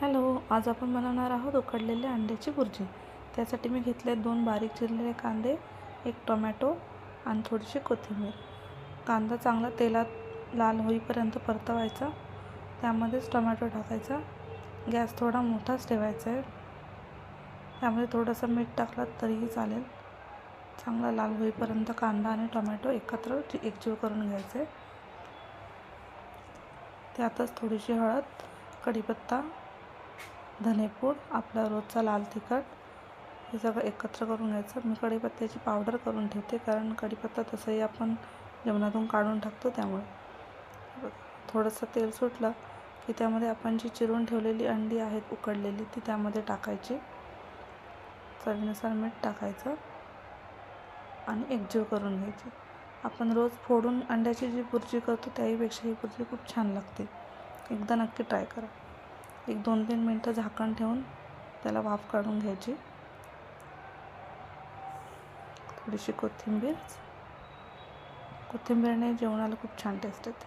Hello, आज आपण बनवणार आहोत उकडलेल्या अंड्याची भुर्जी। त्यासाठी मी घेतले 2 बारीक चिरलेले कांदे, 1 टोमॅटो आणि थोडीशी कोथिंबीर। कांदा चांगला तेलात लाल होईपर्यंत परतवायचा। त्यामध्येच टोमॅटो टाकायचा। गॅस थोडा मोठाच ठेवायचा आहे। त्यामध्ये थोडंसं मीठ टाकलं तरीही चालेल। चांगला लाल होईपर्यंत कांदा आणि टोमॅटो एकत्र एकजीव करून घ्यायचे। त्यातच थोडीशी हळद, कढीपत्ता, धनेपूड, आपला रोजचा लाल तिखट हे सगळं एकत्र करून घ्यायचं। मी कढीपत्त्याची पावडर करून ठेवते, कारण कढीपत्ता तसंही आपण जेवणातून काढून टाकतो। त्यामुळे थोडंसं तेल सुटलं की त्यामध्ये आपण जी चिरून ठेवलेली अंडी आहेत उकडलेली ती त्यामध्ये टाकायची। चवीनुसार मीठ टाकायचं आणि एकजीव करून घ्यायची। आपण रोज फोडून अंड्याची जी भुर्जी करतो त्याहीपेक्षा ही भुर्जी खूप छान लागते। एकदा नक्की ट्राय करा। एक 2-3 मिनटं झाकण ठेवून त्याला वाफ काढून घ्यायची। थोडीशी कोथिंबीरने जेवणाला खूप छान टेस्ट येते।